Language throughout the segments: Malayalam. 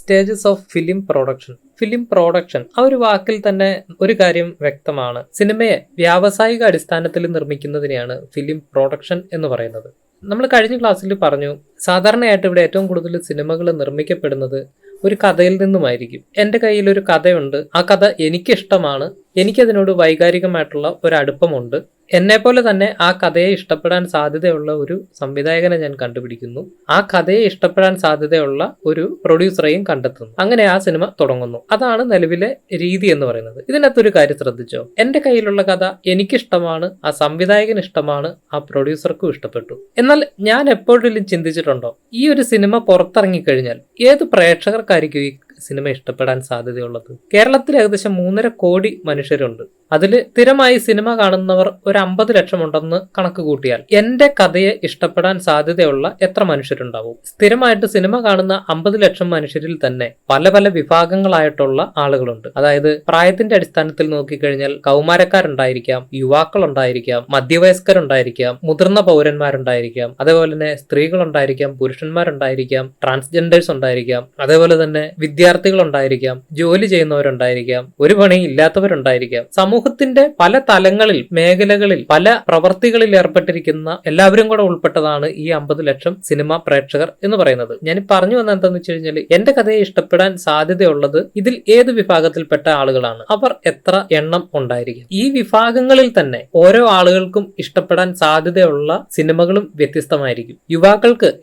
Stages of film production. Film production ആ ഒരു വാക്കിൽ തന്നെ ഒരു കാര്യം വ്യക്തമാണ്. സിനിമയെ വ്യാവസായിക അടിസ്ഥാനത്തിൽ നിർമ്മിക്കുന്നതിനെയാണ് ഫിലിം പ്രൊഡക്ഷൻ എന്ന് പറയുന്നത്. നമ്മൾ കഴിഞ്ഞ ക്ലാസ്സിൽ പറഞ്ഞു, സാധാരണയായിട്ട് ഇവിടെ ഏറ്റവും കൂടുതൽ സിനിമകൾ നിർമ്മിക്കപ്പെടുന്നത് ഒരു കഥയിൽ നിന്നുമായിരിക്കും. എൻ്റെ കയ്യിൽ ഒരു കഥയുണ്ട്, ആ കഥ എനിക്കിഷ്ടമാണ്, എനിക്കതിനോട് വൈകാരികമായിട്ടുള്ള ഒരു അടുപ്പമുണ്ട്, എന്നെപ്പോലെ തന്നെ ആ കഥയെ ഇഷ്ടപ്പെടാൻ സാധ്യതയുള്ള ഒരു സംവിധായകനെ ഞാൻ കണ്ടുപിടിക്കുന്നു, ആ കഥയെ ഇഷ്ടപ്പെടാൻ സാധ്യതയുള്ള ഒരു പ്രൊഡ്യൂസറെയും കണ്ടെത്തുന്നു, അങ്ങനെ ആ സിനിമ തുടങ്ങുന്നു. അതാണ് നിലവിലെ രീതി എന്ന് പറയുന്നത്. ഇതിനകത്തൊരു കാര്യം ശ്രദ്ധിച്ചോ, എൻ്റെ കയ്യിലുള്ള കഥ എനിക്കിഷ്ടമാണ്, ആ സംവിധായകന് ഇഷ്ടമാണ്, ആ പ്രൊഡ്യൂസർക്കും ഇഷ്ടപ്പെട്ടു. എന്നാൽ ഞാൻ എപ്പോഴെങ്കിലും ചിന്തിച്ചിട്ടുണ്ടോ, ഈ ഒരു സിനിമ പുറത്തിറങ്ങിക്കഴിഞ്ഞാൽ ഏത് പ്രേക്ഷകർക്കായിരിക്കും ഈ സിനിമ ഇഷ്ടപ്പെടാൻ സാധ്യതയുള്ളത്? കേരളത്തിൽ ഏകദേശം 3.5 കോടി മനുഷ്യരുണ്ട്. അതിൽ സ്ഥിരമായി സിനിമ കാണുന്നവർ ഒരു 50 ലക്ഷം ഉണ്ടെന്ന് കണക്ക് കൂട്ടിയാൽ എന്റെ കഥയെ ഇഷ്ടപ്പെടാൻ സാധ്യതയുള്ള എത്ര മനുഷ്യരുണ്ടാവും? സ്ഥിരമായിട്ട് സിനിമ കാണുന്ന 50 ലക്ഷം മനുഷ്യരിൽ തന്നെ പല പല വിഭാഗങ്ങളായിട്ടുള്ള ആളുകളുണ്ട്. അതായത് പ്രായത്തിന്റെ അടിസ്ഥാനത്തിൽ നോക്കിക്കഴിഞ്ഞാൽ കൗമാരക്കാരുണ്ടായിരിക്കാം, യുവാക്കളുണ്ടായിരിക്കാം, മധ്യവയസ്കരുണ്ടായിരിക്കാം, മുതിർന്ന പൗരന്മാരുണ്ടായിരിക്കാം, അതേപോലെ തന്നെ സ്ത്രീകളുണ്ടായിരിക്കാം, പുരുഷന്മാരുണ്ടായിരിക്കാം, ട്രാൻസ്ജെൻഡേഴ്സ് ഉണ്ടായിരിക്കാം, അതേപോലെ തന്നെ വിദ്യാർത്ഥികളുണ്ടായിരിക്കാം, ജോലി ചെയ്യുന്നവരുണ്ടായിരിക്കാം, ഒരു പണി ഇല്ലാത്തവരുണ്ടായിരിക്കാം. സമൂഹത്തിന്റെ പല തലങ്ങളിൽ, മേഖലകളിൽ, പല പ്രവർത്തികളിൽ ഏർപ്പെട്ടിരിക്കുന്ന എല്ലാവരും കൂടെ ഉൾപ്പെട്ടതാണ് ഈ 50 ലക്ഷം സിനിമ പ്രേക്ഷകർ എന്ന് പറയുന്നത്. ഞാൻ പറഞ്ഞു വന്ന എന്താണെന്ന് വെച്ച് കഴിഞ്ഞാൽ, എന്റെ കഥയെ ഇഷ്ടപ്പെടാൻ സാധ്യതയുള്ളത് ഇതിൽ ഏത് വിഭാഗത്തിൽപ്പെട്ട ആളുകളാണ്, അവർ എത്ര എണ്ണം ഉണ്ടായിരിക്കും? ഈ വിഭാഗങ്ങളിൽ തന്നെ ഓരോ ആളുകൾക്കും ഇഷ്ടപ്പെടാൻ സാധ്യതയുള്ള സിനിമകളും വ്യത്യസ്തമായിരിക്കും.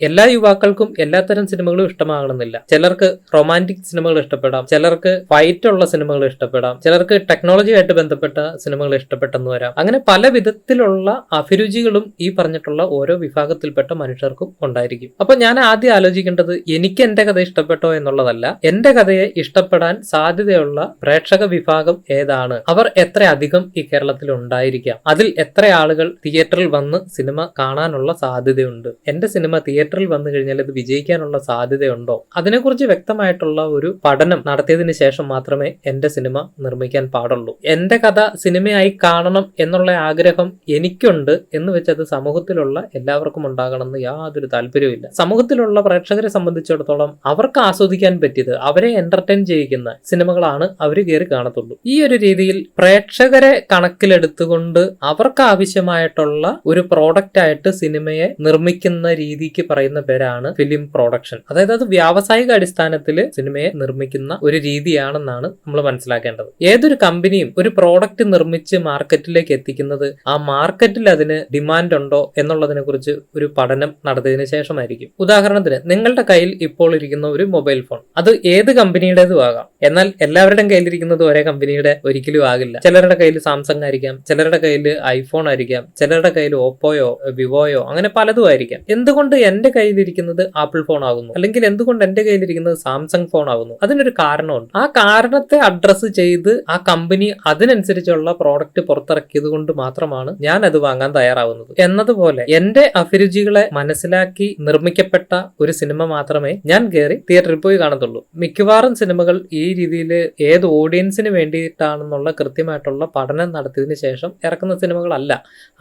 എല്ലാ യുവാക്കൾക്കും എല്ലാത്തരം സിനിമകളും ഇഷ്ടമാകണമെന്നില്ല. ചിലർക്ക് റൊമാൻറ്റിക് സിനിമകൾ ഇഷ്ടപ്പെടാം, ചിലർക്ക് ഫൈറ്റ് ഉള്ള സിനിമകൾ ഇഷ്ടപ്പെടാം, ചിലർക്ക് ടെക്നോളജിയായിട്ട് ബന്ധപ്പെട്ട സിനിമകൾ ഇഷ്ടപ്പെട്ടെന്ന് വരാം. അങ്ങനെ പല വിധത്തിലുള്ള അഭിരുചികളും ഈ പറഞ്ഞിട്ടുള്ള ഓരോ വിഭാഗത്തിൽപ്പെട്ട മനുഷ്യർക്കും ഉണ്ടായിരിക്കും. അപ്പൊ ഞാൻ ആദ്യം ആലോചിക്കേണ്ടത് എനിക്ക് എന്റെ കഥ ഇഷ്ടപ്പെട്ടോ എന്നുള്ളതല്ല, എന്റെ കഥയെ ഇഷ്ടപ്പെടാൻ സാധ്യതയുള്ള പ്രേക്ഷക വിഭാഗം ഏതാണ്, അവർ എത്ര അധികം ഈ കേരളത്തിൽ ഉണ്ടായിരിക്കാം, അതിൽ എത്ര ആളുകൾ തിയേറ്ററിൽ വന്ന് സിനിമ കാണാനുള്ള സാധ്യതയുണ്ട്, എന്റെ സിനിമ തിയേറ്ററിൽ വന്നു കഴിഞ്ഞാൽ ഇത് വിജയിക്കാനുള്ള സാധ്യതയുണ്ടോ, അതിനെക്കുറിച്ച് വ്യക്തമായിട്ടുള്ള ഒരു പഠനം നടത്തിയതിന് ശേഷം മാത്രമേ എന്റെ സിനിമ നിർമ്മിക്കാൻ പാടുള്ളൂ. എന്റെ കഥ സിനിമയായി കാണണം എന്നുള്ള ആഗ്രഹം എനിക്കുണ്ട് എന്ന് വെച്ചത് സമൂഹത്തിലുള്ള എല്ലാവർക്കും ഉണ്ടാകണമെന്ന് യാതൊരു താല്പര്യവുമില്ല. സമൂഹത്തിലുള്ള പ്രേക്ഷകരെ സംബന്ധിച്ചിടത്തോളം അവർക്ക് ആസ്വദിക്കാൻ പറ്റിയത്, അവരെ എന്റർടൈൻ ചെയ്യിക്കുന്ന സിനിമകളാണ് അവർ കയറി കാണത്തുള്ളൂ. ഈ ഒരു രീതിയിൽ പ്രേക്ഷകരെ കണക്കിലെടുത്തുകൊണ്ട് അവർക്ക് ആവശ്യമായിട്ടുള്ള ഒരു പ്രോഡക്റ്റ് ആയിട്ട് സിനിമയെ നിർമ്മിക്കുന്ന രീതിക്ക് പറയുന്ന പേരാണ് ഫിലിം പ്രൊഡക്ഷൻ. അതായത് അത് വ്യാവസായിക അടിസ്ഥാനത്തിൽ സിനിമയെ നിർമ്മിക്കുന്ന ഒരു രീതിയാണെന്നാണ് നമ്മൾ മനസ്സിലാക്കേണ്ടത്. ഏതൊരു കമ്പനിയും ഒരു പ്രോഡക്റ്റ് നിർമ്മിച്ച് മാർക്കറ്റിലേക്ക് എത്തിക്കുന്നത് ആ മാർക്കറ്റിൽ അതിന് ഡിമാൻഡ് ഉണ്ടോ എന്നുള്ളതിനെ കുറിച്ച് ഒരു പഠനം നടത്തിയതിനു ശേഷമായിരിക്കും. ഉദാഹരണത്തിന്, നിങ്ങളുടെ കയ്യിൽ ഇപ്പോൾ ഇരിക്കുന്ന ഒരു മൊബൈൽ ഫോൺ, അത് ഏത് കമ്പനിയുടേതും ആകാം. എന്നാൽ എല്ലാവരുടെയും കയ്യിലിരിക്കുന്നത് ഒരേ കമ്പനിയുടെ ഒരിക്കലും ആകില്ല. ചിലരുടെ കയ്യിൽ സാംസങ് ആയിരിക്കാം, ചിലരുടെ കയ്യിൽ ഐഫോൺ ആയിരിക്കാം, ചിലരുടെ കയ്യിൽ ഓപ്പോയോ വിവോയോ അങ്ങനെ പലതും ആയിരിക്കാം. എന്തുകൊണ്ട് എന്റെ കയ്യിലിരിക്കുന്നത് ആപ്പിൾ ഫോൺ ആകുന്നു, അല്ലെങ്കിൽ എന്തുകൊണ്ട് എന്റെ കയ്യിലിരിക്കുന്നത് സാംസങ് ഫോൺ ആകുന്നു? അതിനൊരു കാരണമുണ്ട്. ആ കാരണത്തെ അഡ്രസ്സ് ചെയ്ത് ആ കമ്പനി അതിനനുസരിച്ചുള്ള പ്രോഡക്റ്റ് പുറത്തിറക്കിയത് കൊണ്ട് മാത്രമാണ് ഞാൻ അത് വാങ്ങാൻ തയ്യാറാവുന്നത്. എന്നതുപോലെ എന്റെ അഭിരുചികളെ മനസ്സിലാക്കി നിർമ്മിക്കപ്പെട്ട ഒരു സിനിമ മാത്രമേ ഞാൻ കയറി തിയേറ്ററിൽ പോയി കാണത്തുള്ളൂ. മിക്കവാറും സിനിമകൾ ഈ രീതിയിൽ ഏത് ഓഡിയൻസിന് വേണ്ടിയിട്ടാണെന്നുള്ള കൃത്യമായിട്ടുള്ള പഠനം നടത്തിയതിനു ശേഷം ഇറക്കുന്ന സിനിമകളല്ല.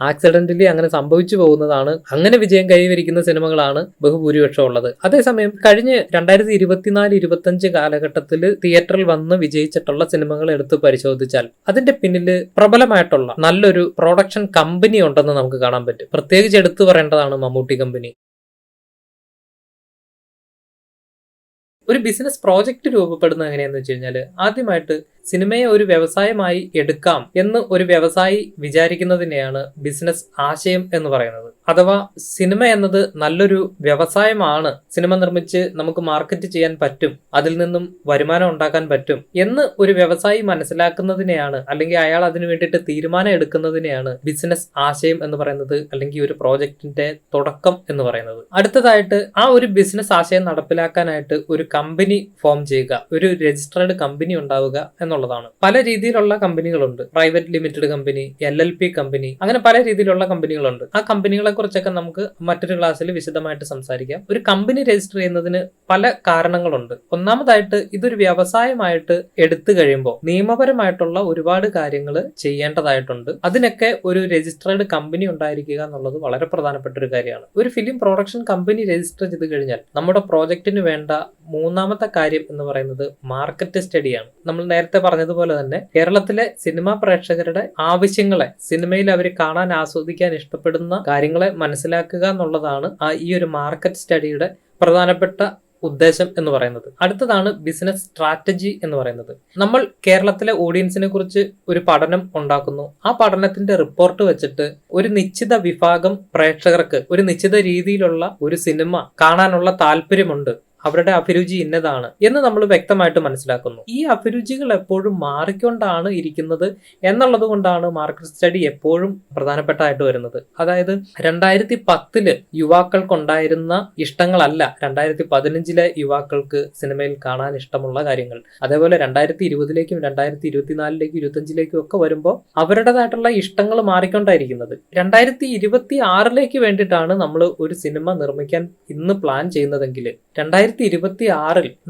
ആക്സിഡന്റലി അങ്ങനെ സംഭവിച്ചു പോകുന്നതാണ്. അങ്ങനെ വിജയം കൈവരിക്കുന്ന സിനിമകളാണ് ബഹുഭൂരിപക്ഷം ഉള്ളത്. അതേസമയം കഴിഞ്ഞ 2024-25 കാലഘട്ടത്തിൽ തിയേറ്ററിൽ വന്ന് വിജയിച്ചിട്ടുള്ള സിനിമകൾ എടുത്ത് പരിശോധിച്ചാൽ അതിന്റെ പിന്നിൽ പ്രബലമായിട്ടുള്ള നല്ലൊരു പ്രൊഡക്ഷൻ കമ്പനി ഉണ്ടെന്ന് നമുക്ക് കാണാൻ പറ്റും. പ്രത്യേകിച്ച് എടുത്തു പറയേണ്ടതാണ് മമ്മൂട്ടി കമ്പനി. ഒരു ബിസിനസ് പ്രോജക്റ്റ് രൂപപ്പെടുന്നത് എങ്ങനെയാന്ന് വെച്ച് കഴിഞ്ഞാൽ, ആദ്യമായിട്ട് സിനിമയെ ഒരു വ്യവസായമായി എടുക്കാം എന്ന് ഒരു വ്യവസായി വിചാരിക്കുന്നതിനെയാണ് ബിസിനസ് ആശയം എന്ന് പറയുന്നത്. അഥവാ സിനിമ എന്നത് നല്ലൊരു വ്യവസായമാണ്, സിനിമ നിർമ്മിച്ച് നമുക്ക് മാർക്കറ്റ് ചെയ്യാൻ പറ്റും, അതിൽ നിന്നും വരുമാനം ഉണ്ടാക്കാൻ പറ്റും എന്ന് ഒരു വ്യവസായി മനസ്സിലാക്കുന്നതിനെയാണ്, അല്ലെങ്കിൽ അയാൾ അതിനു വേണ്ടിയിട്ട് തീരുമാനം എടുക്കുന്നതിനെയാണ് ബിസിനസ് ആശയം എന്ന് പറയുന്നത്, അല്ലെങ്കിൽ ഒരു പ്രോജക്റ്റിന്റെ തുടക്കം എന്ന് പറയുന്നത്. അടുത്തതായിട്ട് ആ ഒരു ബിസിനസ് ആശയം നടപ്പിലാക്കാനായിട്ട് ഒരു കമ്പനി ഫോം ചെയ്യുക, ഒരു രജിസ്ട്രേഡ് കമ്പനി ഉണ്ടാവുക എന്നുള്ളതാണ്. പല രീതിയിലുള്ള കമ്പനികളുണ്ട്. Private limited company, LLP company, അങ്ങനെ പല രീതിയിലുള്ള കമ്പനികളുണ്ട്. ആ കമ്പനികളെ കുറിച്ചൊക്കെ നമുക്ക് മറ്റൊരു ക്ലാസ്സിൽ വിശദമായിട്ട് സംസാരിക്കാം. ഒരു കമ്പനി രജിസ്റ്റർ ചെയ്യുന്നതിന് പല കാരണങ്ങളുണ്ട്. ഒന്നാമതായിട്ട് ഇതൊരു വ്യവസായമായിട്ട് എടുത്തു കഴിയുമ്പോൾ നിയമപരമായിട്ടുള്ള ഒരുപാട് കാര്യങ്ങൾ ചെയ്യേണ്ടതായിട്ടുണ്ട്. അതിനൊക്കെ ഒരു രജിസ്ട്രേഡ് കമ്പനി ഉണ്ടായിരിക്കുക എന്നുള്ളത് വളരെ പ്രധാനപ്പെട്ട ഒരു കാര്യമാണ്. ഒരു ഫിലിം പ്രൊഡക്ഷൻ കമ്പനി രജിസ്റ്റർ ചെയ്ത് കഴിഞ്ഞാൽ നമ്മുടെ പ്രോജക്റ്റിന് വേണ്ട മൂന്നാമത്തെ കാര്യം എന്ന് പറയുന്നത് മാർക്കറ്റ് സ്റ്റഡിയാണ്. നമ്മൾ നേരത്തെ പറഞ്ഞതുപോലെ തന്നെ കേരളത്തിലെ സിനിമാ പ്രേക്ഷകരുടെ ആവശ്യങ്ങളെ, സിനിമയിൽ അവർ കാണാൻ ആസ്വദിക്കാൻ ഇഷ്ടപ്പെടുന്ന കാര്യങ്ങളെ മനസ്സിലാക്കുക എന്നുള്ളതാണ് ഈ ഒരു മാർക്കറ്റ് സ്റ്റഡിയുടെ പ്രധാനപ്പെട്ട ഉദ്ദേശം എന്ന് പറയുന്നത്. അടുത്തതാണ് ബിസിനസ് സ്ട്രാറ്റജി എന്ന് പറയുന്നത്. നമ്മൾ കേരളത്തിലെ ഓഡിയൻസിനെ കുറിച്ച് ഒരു പഠനം ഉണ്ടാക്കുന്നു. ആ പഠനത്തിന്റെ റിപ്പോർട്ട് വെച്ചിട്ട് ഒരു നിശ്ചിത വിഭാഗം പ്രേക്ഷകർക്ക് ഒരു നിശ്ചിത രീതിയിലുള്ള ഒരു സിനിമ കാണാനുള്ള താല്പര്യമുണ്ട്, അവരുടെ അഭിരുചി ഇന്നതാണ് എന്ന് നമ്മൾ വ്യക്തമായിട്ട് മനസ്സിലാക്കുന്നു. ഈ അഭിരുചികൾ എപ്പോഴും മാറിക്കൊണ്ടാണ് ഇരിക്കുന്നത് എന്നുള്ളത് കൊണ്ടാണ് മാർക്കറ്റ് സ്റ്റഡി എപ്പോഴും പ്രധാനപ്പെട്ടായിട്ട് വരുന്നത്. അതായത് 2010 യുവാക്കൾക്കുണ്ടായിരുന്ന ഇഷ്ടങ്ങളല്ല 2015 യുവാക്കൾക്ക് സിനിമയിൽ കാണാൻ ഇഷ്ടമുള്ള കാര്യങ്ങൾ. അതേപോലെ 2020 2024 2025 ഒക്കെ വരുമ്പോൾ അവരുടേതായിട്ടുള്ള ഇഷ്ടങ്ങൾ മാറിക്കൊണ്ടായിരിക്കുന്നത്. 2026 വേണ്ടിയിട്ടാണ് നമ്മൾ ഒരു സിനിമ നിർമ്മിക്കാൻ ഇന്ന് പ്ലാൻ ചെയ്യുന്നതെങ്കിൽ 2026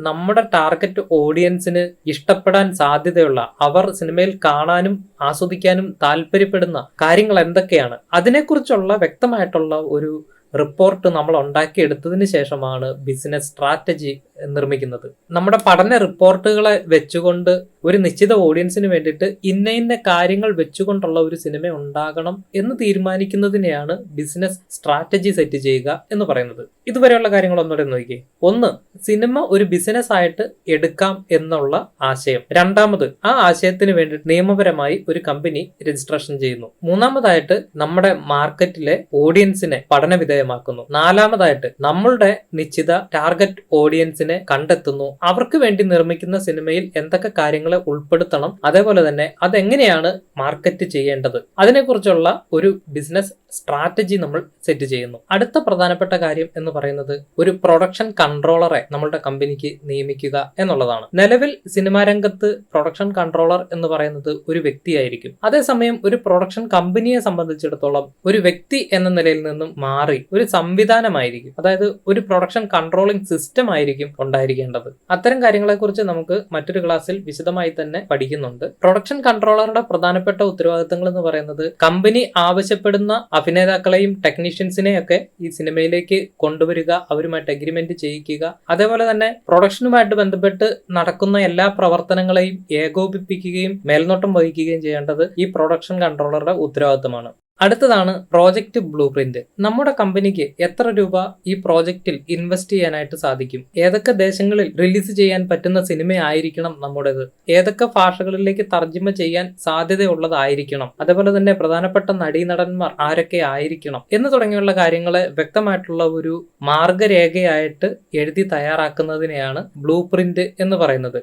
നമ്മുടെ ടാർഗറ്റ് ഓഡിയൻസിന് ഇഷ്ടപ്പെടാൻ സാധ്യതയുള്ള, അവർ സിനിമയിൽ കാണാനും ആസ്വദിക്കാനും താല്പര്യപ്പെടുന്ന കാര്യങ്ങൾ എന്തൊക്കെയാണ്, അതിനെക്കുറിച്ചുള്ള വ്യക്തമായിട്ടുള്ള ഒരു റിപ്പോർട്ട് നമ്മൾ ഉണ്ടാക്കിയെടുത്തതിന് ശേഷമാണ് ബിസിനസ് സ്ട്രാറ്റജി നിർമ്മിക്കുന്നത്. നമ്മുടെ പഠന റിപ്പോർട്ടുകളെ വെച്ചുകൊണ്ട് ഒരു നിശ്ചിത ഓഡിയൻസിന് വേണ്ടിയിട്ട് ഇന്ന കാര്യങ്ങൾ വെച്ചുകൊണ്ടുള്ള ഒരു സിനിമ ഉണ്ടാകണം എന്ന് തീരുമാനിക്കുന്നതിനെയാണ് ബിസിനസ് സ്ട്രാറ്റജി സെറ്റ് ചെയ്യുക എന്ന് പറയുന്നത്. ഇതുവരെയുള്ള കാര്യങ്ങൾ ഒന്നുകൂടെ നോക്കിയേ. ഒന്ന്, സിനിമ ഒരു ബിസിനസ് ആയിട്ട് എടുക്കാം എന്നുള്ള ആശയം. രണ്ടാമത്, ആ ആശയത്തിന് വേണ്ടി നിയമപരമായി ഒരു കമ്പനി രജിസ്ട്രേഷൻ ചെയ്യുന്നു. മൂന്നാമതായിട്ട്, നമ്മുടെ മാർക്കറ്റിലെ ഓഡിയൻസിനെ പഠനവിധേയമാക്കുന്നു. നാലാമതായിട്ട്, നമ്മളുടെ നിശ്ചിത ടാർഗറ്റ് ഓഡിയൻസിനെ കണ്ടെത്തുന്നു. അവർക്ക് വേണ്ടി നിർമ്മിക്കുന്ന സിനിമയിൽ എന്തൊക്കെ കാര്യങ്ങളെ ഉൾപ്പെടുത്തണം, അതേപോലെ തന്നെ അതെങ്ങനെയാണ് മാർക്കറ്റ് ചെയ്യേണ്ടത്, അതിനെക്കുറിച്ചുള്ള ഒരു ബിസിനസ് സ്ട്രാറ്റജി നമ്മൾ സെറ്റ് ചെയ്യുന്നു. അടുത്ത പ്രധാനപ്പെട്ട കാര്യം എന്ന് പറയുന്നത് ഒരു പ്രൊഡക്ഷൻ കൺട്രോളറെ നമ്മളുടെ കമ്പനിക്ക് നിയമിക്കുക എന്നുള്ളതാണ്. നിലവിൽ സിനിമാ രംഗത്ത് പ്രൊഡക്ഷൻ കൺട്രോളർ എന്ന് പറയുന്നത് ഒരു വ്യക്തിയായിരിക്കും. അതേസമയം ഒരു പ്രൊഡക്ഷൻ കമ്പനിയെ സംബന്ധിച്ചിടത്തോളം ഒരു വ്യക്തി എന്ന നിലയിൽ നിന്നും മാറി ഒരു സംവിധാനമായിരിക്കും, അതായത് ഒരു പ്രൊഡക്ഷൻ കൺട്രോളിംഗ് സിസ്റ്റം ആയിരിക്കും ഉണ്ടായിരിക്കേണ്ടത്. അത്തരം കാര്യങ്ങളെക്കുറിച്ച് നമുക്ക് മറ്റൊരു ക്ലാസ്സിൽ വിശദമായി തന്നെ പഠിക്കുന്നുണ്ട്. പ്രൊഡക്ഷൻ കൺട്രോളറുടെ പ്രധാനപ്പെട്ട ഉത്തരവാദിത്തങ്ങൾ എന്ന് പറയുന്നത് കമ്പനി ആവശ്യപ്പെടുന്ന അഭിനേതാക്കളെയും ടെക്നീഷ്യൻസിനെയൊക്കെ ഈ സിനിമയിലേക്ക് കൊണ്ടുവരിക, അവരുമായിട്ട് എഗ്രിമെന്റ് ചെയ്യിക്കുക, അതേപോലെ തന്നെ പ്രൊഡക്ഷനുമായിട്ട് ബന്ധപ്പെട്ട് നടക്കുന്ന എല്ലാ പ്രവർത്തനങ്ങളെയും ഏകോപിപ്പിക്കുകയും മേൽനോട്ടം വഹിക്കുകയും ചെയ്യേണ്ടത് ഈ പ്രൊഡക്ഷൻ കൺട്രോളറുടെ ഉത്തരവാദിത്തമാണ്. അടുത്തതാണ് പ്രോജക്റ്റ് ബ്ലൂ പ്രിന്റ്. നമ്മുടെ കമ്പനിക്ക് എത്ര രൂപ ഈ പ്രോജക്റ്റിൽ ഇൻവെസ്റ്റ് ചെയ്യാനായിട്ട് സാധിക്കും, ഏതൊക്കെ ദേശങ്ങളിൽ റിലീസ് ചെയ്യാൻ പറ്റുന്ന സിനിമയായിരിക്കണം നമ്മുടേത്, ഏതൊക്കെ ഭാഷകളിലേക്ക് തർജ്ജിമ ചെയ്യാൻ സാധ്യതയുള്ളതായിരിക്കണം, അതേപോലെ തന്നെ പ്രധാനപ്പെട്ട നടീനടന്മാർ ആരൊക്കെ ആയിരിക്കണം എന്ന് തുടങ്ങിയുള്ള കാര്യങ്ങളെ വ്യക്തമായിട്ടുള്ള ഒരു മാർഗരേഖയായിട്ട് എഴുതി തയ്യാറാക്കുന്നതിനെയാണ് ബ്ലൂ പ്രിന്റ് എന്ന് പറയുന്നത്.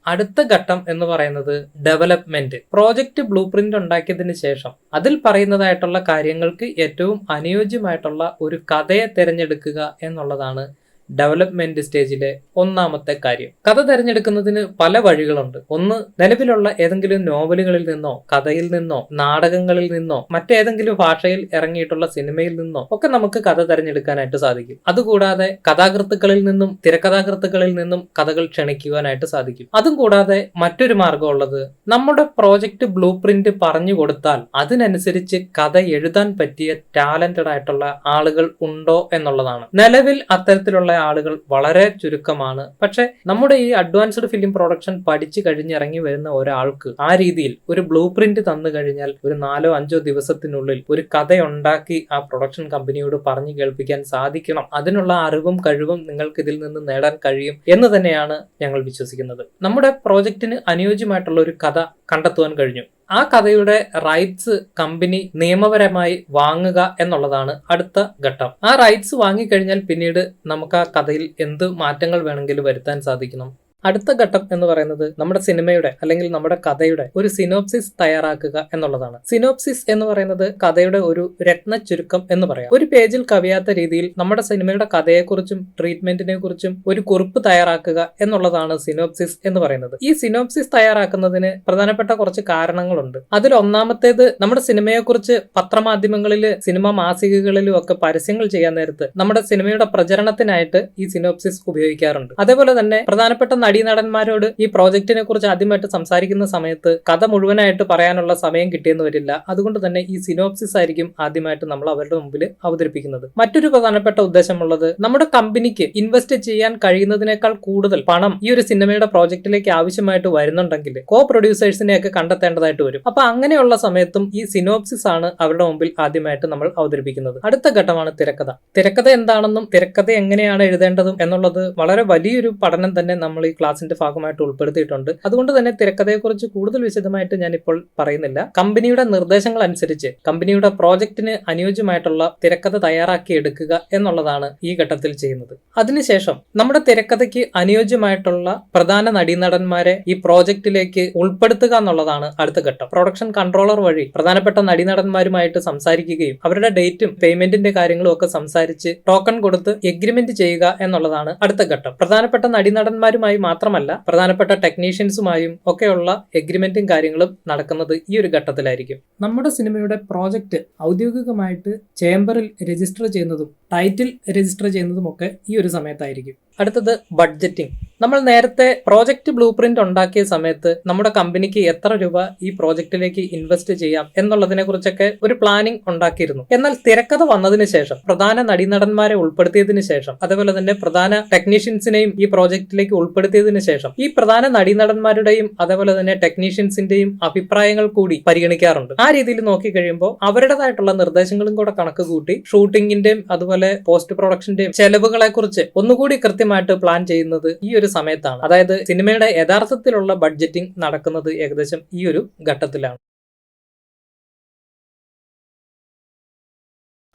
അടുത്ത ഘട്ടം എന്ന് പറയുന്നത് ഡെവലപ്മെന്റ്. പ്രോജക്റ്റ് ബ്ലൂ പ്രിന്റ് ഉണ്ടാക്കിയതിന് ശേഷം അതിൽ പറയുന്നതായിട്ടുള്ള കാര്യങ്ങൾക്ക് ഏറ്റവും അനുയോജ്യമായിട്ടുള്ള ഒരു കഥയെ തിരഞ്ഞെടുക്കുക എന്നുള്ളതാണ് ഡെവലപ്മെന്റ് സ്റ്റേജിലെ ഒന്നാമത്തെ കാര്യം. കഥ തിരഞ്ഞെടുക്കുന്നതിന് പല വഴികളുണ്ട്. ഒന്ന്, നിലവിലുള്ള ഏതെങ്കിലും നോവലുകളിൽ നിന്നോ കഥയിൽ നിന്നോ നാടകങ്ങളിൽ നിന്നോ മറ്റേതെങ്കിലും ഭാഷയിൽ ഇറങ്ങിയിട്ടുള്ള സിനിമയിൽ നിന്നോ ഒക്കെ നമുക്ക് കഥ തിരഞ്ഞെടുക്കാനായിട്ട് സാധിക്കും. അതുകൂടാതെ കഥാകൃത്തുക്കളിൽ നിന്നും തിരക്കഥാകൃത്തുക്കളിൽ നിന്നും കഥകൾ ക്ഷണിക്കുവാനായിട്ട് സാധിക്കും. അതും കൂടാതെ മറ്റൊരു മാർഗമുള്ളത്, നമ്മുടെ പ്രോജക്റ്റ് ബ്ലൂ പ്രിന്റ് പറഞ്ഞു കൊടുത്താൽ അതിനനുസരിച്ച് കഥ എഴുതാൻ പറ്റിയ ടാലന്റഡ് ആയിട്ടുള്ള ആളുകൾ ഉണ്ടോ എന്നുള്ളതാണ്. നിലവിൽ അത്തരത്തിലുള്ള ആളുകൾ വളരെ ചുരുക്കമാണ്. പക്ഷെ നമ്മുടെ ഈ അഡ്വാൻസ്ഡ് ഫിലിം പ്രൊഡക്ഷൻ പഠിച്ചു കഴിഞ്ഞിറങ്ങി വരുന്ന ഒരാൾക്ക് ആ രീതിയിൽ ഒരു ബ്ലൂ പ്രിന്റ് തന്നു കഴിഞ്ഞാൽ ഒരു 4-5 ദിവസത്തിനുള്ളിൽ ഒരു കഥയുണ്ടാക്കി ആ പ്രൊഡക്ഷൻ കമ്പനിയോട് പറഞ്ഞു കേൾപ്പിക്കാൻ സാധിക്കണം. അതിനുള്ള അറിവും കഴിവും നിങ്ങൾക്ക് ഇതിൽ നിന്ന് നേടാൻ കഴിയും എന്ന് തന്നെയാണ് ഞങ്ങൾ വിശ്വസിക്കുന്നത്. നമ്മുടെ പ്രോജക്റ്റിന് അനുയോജ്യമായിട്ടുള്ള ഒരു കഥ കണ്ടെത്തുവാൻ കഴിഞ്ഞു. ആ കഥയുടെ റൈറ്റ്സ് കമ്പനി നിയമപരമായി വാങ്ങുക എന്നുള്ളതാണ് അടുത്ത ഘട്ടം. ആ റൈറ്റ്സ് വാങ്ങിക്കഴിഞ്ഞാൽ പിന്നീട് നമുക്ക് ആ കഥയിൽ എന്ത് മാറ്റങ്ങൾ വേണമെങ്കിലും വരുത്താൻ സാധിക്കണം. അടുത്ത ഘട്ടം എന്ന് പറയുന്നത് നമ്മുടെ സിനിമയുടെ അല്ലെങ്കിൽ നമ്മുടെ കഥയുടെ ഒരു സിനോപ്സിസ് തയ്യാറാക്കുക എന്നുള്ളതാണ്. സിനോപ്സിസ് എന്ന് പറയുന്നത് കഥയുടെ ഒരു രത്ന ചുരുക്കം എന്ന് പറയാം. ഒരു പേജിൽ കവിയാത്ത രീതിയിൽ നമ്മുടെ സിനിമയുടെ കഥയെക്കുറിച്ചും ട്രീറ്റ്മെന്റിനെ കുറിച്ചും ഒരു കുറിപ്പ് തയ്യാറാക്കുക എന്നുള്ളതാണ് സിനോപ്സിസ് എന്ന് പറയുന്നത്. ഈ സിനോപ്സിസ് തയ്യാറാക്കുന്നതിന് പ്രധാനപ്പെട്ട കുറച്ച് കാരണങ്ങളുണ്ട്. അതിൽ ഒന്നാമത്തേത്, നമ്മുടെ സിനിമയെക്കുറിച്ച് പത്രമാധ്യമങ്ങളിൽ, സിനിമ മാസികകളിലും ഒക്കെ പരസ്യങ്ങൾ ചെയ്യാൻ നേരത്ത് നമ്മുടെ സിനിമയുടെ പ്രചരണത്തിനായിട്ട് ഈ സിനോപ്സിസ് ഉപയോഗിക്കാറുണ്ട്. അതേപോലെ തന്നെ പ്രധാനപ്പെട്ട നടീനടന്മാരോട് ഈ പ്രോജക്റ്റിനെ കുറിച്ച് ആദ്യമായിട്ട് സംസാരിക്കുന്ന സമയത്ത് കഥ മുഴുവനായിട്ട് പറയാനുള്ള സമയം കിട്ടിയെന്ന് വരില്ല. അതുകൊണ്ട് തന്നെ ഈ സിനോപ്സിസ് ആയിരിക്കും ആദ്യമായിട്ട് നമ്മൾ അവരുടെ മുമ്പിൽ അവതരിപ്പിക്കുന്നത്. മറ്റൊരു പ്രധാനപ്പെട്ട ഉദ്ദേശമുള്ളത്, നമ്മുടെ കമ്പനിക്ക് ഇൻവെസ്റ്റ് ചെയ്യാൻ കഴിയുന്നതിനേക്കാൾ കൂടുതൽ പണം ഈ ഒരു സിനിമയുടെ പ്രോജക്റ്റിലേക്ക് ആവശ്യമായിട്ട് വരുന്നുണ്ടെങ്കിൽ കോ പ്രൊഡ്യൂസേഴ്സിനെയൊക്കെ കണ്ടെത്തേണ്ടതായിട്ട് വരും. അപ്പൊ അങ്ങനെയുള്ള സമയത്തും ഈ സിനോപ്സിസ് ആണ് അവരുടെ മുമ്പിൽ ആദ്യമായിട്ട് നമ്മൾ അവതരിപ്പിക്കുന്നത്. അടുത്ത ഘട്ടമാണ് തിരക്കഥ. തിരക്കഥ എന്താണെന്നും തിരക്കഥ എങ്ങനെയാണ് എഴുതേണ്ടതും എന്നുള്ളത് വളരെ വലിയൊരു പഠനം തന്നെ നമ്മൾ ഈ ക്ലാസിന്റെ ഭാഗമായിട്ട് ഉൾപ്പെടുത്തിയിട്ടുണ്ട്. അതുകൊണ്ട് തന്നെ തിരക്കഥയെക്കുറിച്ച് കൂടുതൽ വിശദമായിട്ട് ഞാൻ ഇപ്പോൾ പറയുന്നില്ല. കമ്പനിയുടെ നിർദ്ദേശങ്ങൾ അനുസരിച്ച് കമ്പനിയുടെ പ്രോജക്റ്റിന് അനുയോജ്യമായിട്ടുള്ള തിരക്കഥ തയ്യാറാക്കി എടുക്കുക എന്നുള്ളതാണ് ഈ ഘട്ടത്തിൽ ചെയ്യുന്നത്. അതിനുശേഷം നമ്മുടെ തിരക്കഥയ്ക്ക് അനുയോജ്യമായിട്ടുള്ള പ്രധാന നടീനടന്മാരെ ഈ പ്രോജക്റ്റിലേക്ക് ഉൾപ്പെടുത്തുക എന്നുള്ളതാണ് അടുത്ത ഘട്ടം. പ്രൊഡക്ഷൻ കൺട്രോളർ വഴി പ്രധാനപ്പെട്ട നടീനടന്മാരുമായിട്ട് സംസാരിക്കുകയും അവരുടെ ഡേറ്റും പേയ്മെന്റിന്റെ കാര്യങ്ങളും ഒക്കെ സംസാരിച്ച് ടോക്കൺ കൊടുത്ത് എഗ്രിമെന്റ് ചെയ്യുക എന്നുള്ളതാണ് അടുത്ത ഘട്ടം. പ്രധാനപ്പെട്ട നടീനടന്മാരുമായി മാത്രമല്ല പ്രധാനപ്പെട്ട ടെക്നീഷ്യൻസുമായും ഒക്കെയുള്ള എഗ്രിമെന്റും കാര്യങ്ങളും നടക്കുന്നത് ഈ ഒരു ഘട്ടത്തിലായിരിക്കും. നമ്മുടെ സിനിമയുടെ പ്രോജക്റ്റ് ഔദ്യോഗികമായിട്ട് ചേംബറിൽ രജിസ്റ്റർ ചെയ്യുന്നതും ടൈറ്റിൽ രജിസ്റ്റർ ചെയ്യുന്നതും ഒക്കെ ഈ ഒരു സമയത്തായിരിക്കും. അടുത്തത് ബഡ്ജറ്റിംഗ്. നമ്മൾ നേരത്തെ പ്രോജക്റ്റ് ബ്ലൂ പ്രിന്റ് ഉണ്ടാക്കിയ സമയത്ത് നമ്മുടെ കമ്പനിക്ക് എത്ര രൂപ ഈ പ്രോജക്റ്റിലേക്ക് ഇൻവെസ്റ്റ് ചെയ്യാം എന്നുള്ളതിനെ കുറിച്ചൊക്കെ ഒരു പ്ലാനിംഗ് ഉണ്ടാക്കിയിരുന്നു. എന്നാൽ തിരക്കഥ വന്നതിന് ശേഷം, പ്രധാന നടീനടന്മാരെ ഉൾപ്പെടുത്തിയതിനു ശേഷം, അതേപോലെ തന്നെ പ്രധാന ടെക്നീഷ്യൻസിനെയും ഈ പ്രോജക്റ്റിലേക്ക് ഉൾപ്പെടുത്തിയതിനു ശേഷം ഈ പ്രധാന നടീനടന്മാരുടെയും അതേപോലെ തന്നെ ടെക്നീഷ്യൻസിന്റെയും അഭിപ്രായങ്ങൾ കൂടി പരിഗണിക്കാറുണ്ട്. ആ രീതിയിൽ നോക്കി കഴിയുമ്പോൾ അവരുടേതായിട്ടുള്ള നിർദ്ദേശങ്ങളും കൂടെ കണക്ക് കൂട്ടി ഷൂട്ടിങ്ങിന്റെയും അതുപോലെ പോസ്റ്റ് പ്രൊഡക്ഷന്റെയും ചെലവുകളെ കുറിച്ച് ഒന്നുകൂടി കൃത്യമായിട്ട് പ്ലാൻ ചെയ്യുന്നത് ഈ ഒരു സമയത്താണ്. അതായത് സിനിമയുടെ യഥാർത്ഥത്തിലുള്ള ബഡ്ജറ്റിംഗ് നടക്കുന്നത് ഏകദേശം ഈ ഒരു ഘട്ടത്തിലാണ്.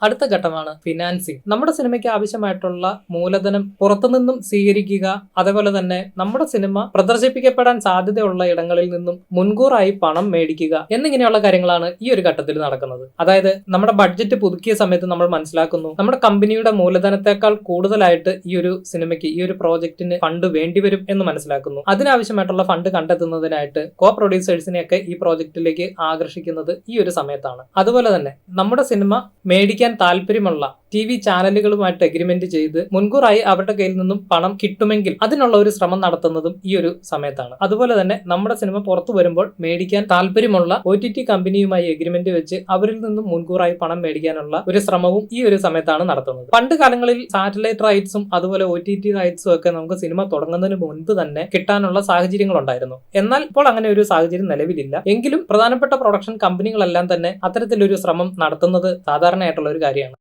അടുത്ത ഘട്ടമാണ് ഫിനാൻസിങ്. നമ്മുടെ സിനിമയ്ക്ക് ആവശ്യമായിട്ടുള്ള മൂലധനം പുറത്തുനിന്നും സ്വീകരിക്കുക, അതേപോലെ തന്നെ നമ്മുടെ സിനിമ പ്രദർശിപ്പിക്കപ്പെടാൻ സാധ്യതയുള്ള ഇടങ്ങളിൽ നിന്നും മുൻകൂറായി പണം മേടിക്കുക എന്നിങ്ങനെയുള്ള കാര്യങ്ങളാണ് ഈ ഒരു ഘട്ടത്തിൽ നടക്കുന്നത്. അതായത് നമ്മുടെ ബഡ്ജറ്റ് പുതുക്കിയ സമയത്ത് നമ്മൾ മനസ്സിലാക്കുന്നു നമ്മുടെ കമ്പനിയുടെ മൂലധനത്തെക്കാൾ കൂടുതലായിട്ട് ഈ ഒരു സിനിമയ്ക്ക്, ഈ ഒരു പ്രോജക്റ്റിന് ഫണ്ട് വേണ്ടിവരും എന്ന് മനസ്സിലാക്കുന്നു. അതിനാവശ്യമായിട്ടുള്ള ഫണ്ട് കണ്ടെത്തുന്നതിനായിട്ട് കോ പ്രൊഡ്യൂസേഴ്സിനെയൊക്കെ ഈ പ്രോജക്റ്റിലേക്ക് ആകർഷിക്കുന്നത് ഈ ഒരു സമയത്താണ്. അതുപോലെ തന്നെ നമ്മുടെ സിനിമ മേടിക്കാൻ താല്പര്യമുള്ള TV ചാനലുകളുമായിട്ട് എഗ്രിമെന്റ് ചെയ്ത് മുൻകൂറായി അവരുടെ കയ്യിൽ നിന്നും പണം കിട്ടുമെങ്കിൽ അതിനുള്ള ഒരു ശ്രമം നടത്തുന്നതും ഈ ഒരു സമയത്താണ്. അതുപോലെ തന്നെ നമ്മുടെ സിനിമ പുറത്തു വരുമ്പോൾ മേടിക്കാൻ താല്പര്യമുള്ള OTT കമ്പനിയുമായി എഗ്രിമെന്റ് വെച്ച് അവരിൽ നിന്നും മുൻകൂറായി പണം മേടിക്കാനുള്ള ഒരു ശ്രമവും ഈ ഒരു സമയത്താണ് നടത്തുന്നത്. പണ്ട് കാലങ്ങളിൽ സാറ്റലൈറ്റ് റൈറ്റ്സും അതുപോലെ OTT റൈറ്റ്സും ഒക്കെ നമുക്ക് സിനിമ തുടങ്ങുന്നതിന് മുൻപ് തന്നെ കിട്ടാനുള്ള സാഹചര്യങ്ങൾ ഉണ്ടായിരുന്നു. എന്നാൽ ഇപ്പോൾ അങ്ങനെ ഒരു സാഹചര്യം നിലവിലില്ല. എങ്കിലും പ്രധാനപ്പെട്ട പ്രൊഡക്ഷൻ കമ്പനികളെല്ലാം തന്നെ അത്തരത്തിലൊരു ശ്രമം നടത്തുന്നത് സാധാരണയായിട്ടുള്ള ഒരു കാര്യമാണ്.